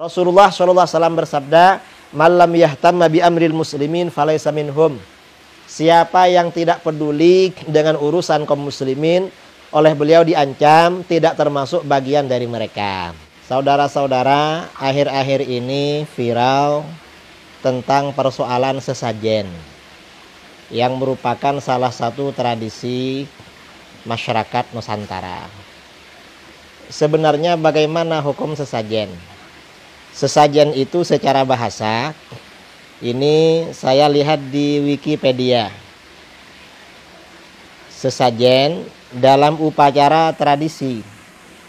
Rasulullah SAW bersabda, "Malam yahtamma bi amril muslimin falaysa minhum." Siapa yang tidak peduli dengan urusan kaum muslimin, oleh beliau diancam tidak termasuk bagian dari mereka. Saudara-saudara, akhir-akhir ini viral tentang persoalan sesajen yang merupakan salah satu tradisi masyarakat Nusantara. Sebenarnya bagaimana hukum sesajen? Sesajen itu secara bahasa, ini saya lihat di Wikipedia. Sesajen dalam upacara tradisi.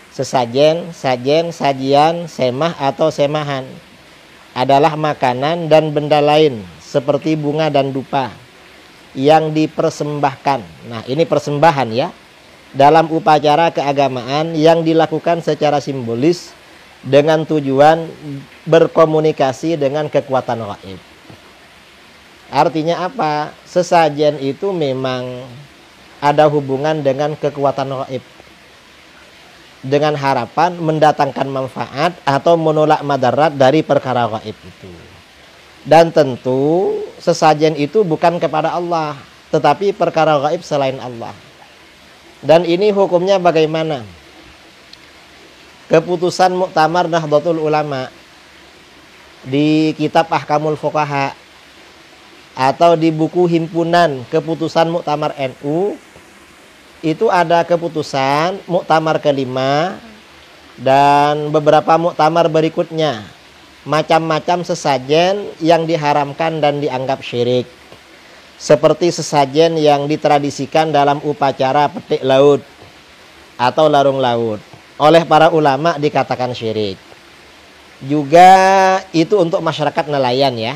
Sesajen, sajen, sajian, semah atau semahan adalah makanan dan benda lain seperti bunga dan dupa yang dipersembahkan. Nah, ini persembahan ya. Dalam upacara keagamaan yang dilakukan secara simbolis dengan tujuan berkomunikasi dengan kekuatan gaib. Artinya apa? Sesajen itu memang ada hubungan dengan kekuatan gaib, dengan harapan mendatangkan manfaat atau menolak madarat dari perkara gaib itu. Dan tentu sesajen itu bukan kepada Allah, tetapi perkara gaib selain Allah. Dan ini hukumnya bagaimana? Keputusan Muktamar Nahdlatul Ulama di kitab Ahkamul Fuqaha atau di buku himpunan keputusan Muktamar NU, itu ada keputusan Muktamar kelima dan beberapa muktamar berikutnya, macam-macam sesajen yang diharamkan dan dianggap syirik, seperti sesajen yang ditradisikan dalam upacara petik laut atau larung laut, oleh para ulama dikatakan syirik. Juga itu untuk masyarakat nelayan ya,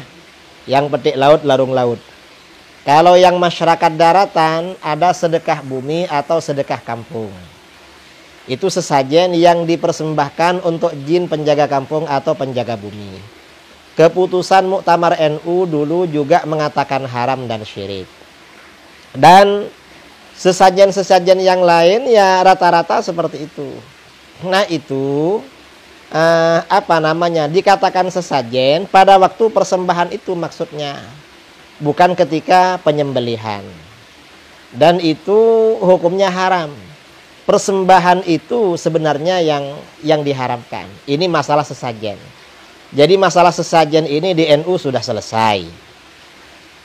yang petik laut, larung laut. Kalau yang masyarakat daratan ada sedekah bumi atau sedekah kampung. Itu sesajen yang dipersembahkan untuk jin penjaga kampung atau penjaga bumi. Keputusan Muktamar NU dulu juga mengatakan haram dan syirik. Dan sesajen-sesajen yang lain ya rata-rata seperti itu. Nah itu dikatakan sesajen pada waktu persembahan itu maksudnya, bukan ketika penyembelihan. Dan itu hukumnya haram. Persembahan itu sebenarnya yang diharamkan. Ini masalah sesajen. Jadi masalah sesajen ini di NU sudah selesai.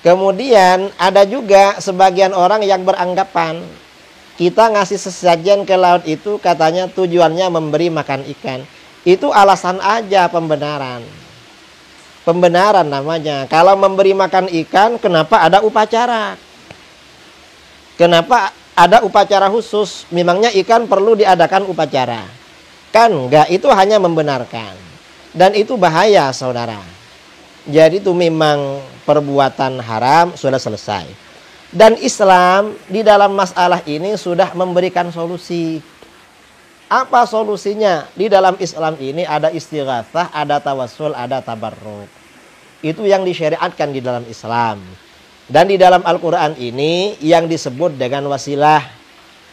Kemudian ada juga sebagian orang yang beranggapan kita ngasih sesajen ke laut itu katanya tujuannya memberi makan ikan. Itu alasan aja pembenaran. Pembenaran namanya. Kalau memberi makan ikan, kenapa ada upacara? Kenapa ada upacara khusus? Memangnya ikan perlu diadakan upacara? Kan enggak, itu hanya membenarkan. Dan itu bahaya, saudara. Jadi itu memang perbuatan haram sudah selesai. Dan Islam di dalam masalah ini sudah memberikan solusi. Apa solusinya? Di dalam Islam ini ada istighatsah, ada tawassul, ada tabarruk. Itu yang disyariatkan di dalam Islam. Dan di dalam Al-Quran ini yang disebut dengan wasilah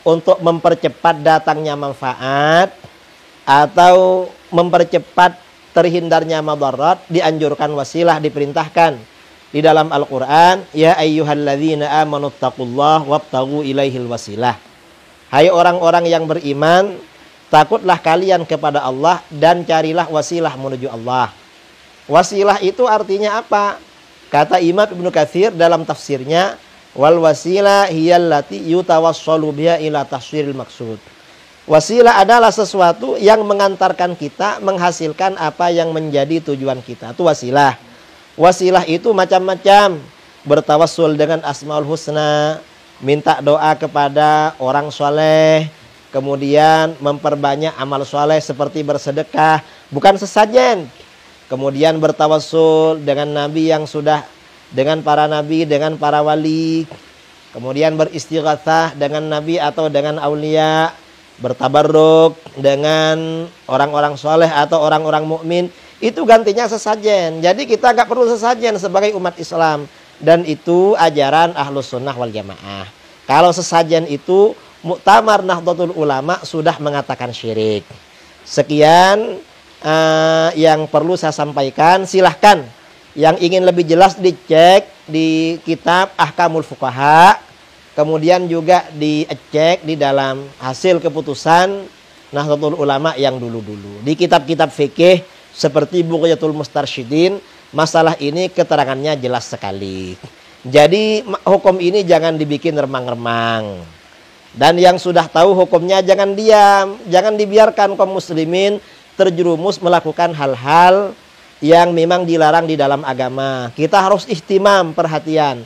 untuk mempercepat datangnya manfaat atau mempercepat terhindarnya madarat, dianjurkan wasilah, diperintahkan. Di dalam Al-Quran, ya ayyuhalladzina amanu taqullaha wabtaghu ilaihil wasilah. Hai orang-orang yang beriman, takutlah kalian kepada Allah dan carilah wasilah menuju Allah. Wasilah itu artinya apa? Kata Imam Ibnu Katsir dalam tafsirnya, wal wasilah hiyallati yutawassalu biha ila tahsiril maksud. Wasilah adalah sesuatu yang mengantarkan kita menghasilkan apa yang menjadi tujuan kita. Itu wasilah. Wasilah itu macam-macam. Bertawassul dengan Asmaul Husna, minta doa kepada orang soleh, kemudian memperbanyak amal soleh seperti bersedekah, bukan sesajen. Kemudian bertawassul dengan nabi yang sudah, dengan para nabi, dengan para wali. Kemudian beristighatsah dengan nabi atau dengan aulia, bertabarruk dengan orang-orang soleh atau orang-orang mukmin. Itu gantinya sesajen. Jadi kita nggak perlu sesajen sebagai umat Islam. Dan itu ajaran Ahlus Sunnah wal Jamaah. Kalau sesajen itu Muktamar Nahdlatul Ulama sudah mengatakan syirik. Sekian yang perlu saya sampaikan. Silahkan yang ingin lebih jelas dicek di kitab Ahkamul Fuqaha, kemudian juga dicek di dalam hasil keputusan Nahdlatul Ulama yang dulu-dulu. Di kitab-kitab fikih seperti Bughyatul Mustarsyidin, masalah ini keterangannya jelas sekali. Jadi hukum ini jangan dibikin remang-remang. Dan yang sudah tahu hukumnya jangan diam, jangan dibiarkan kaum muslimin terjerumus melakukan hal-hal yang memang dilarang di dalam agama. Kita harus ihtimam, perhatian.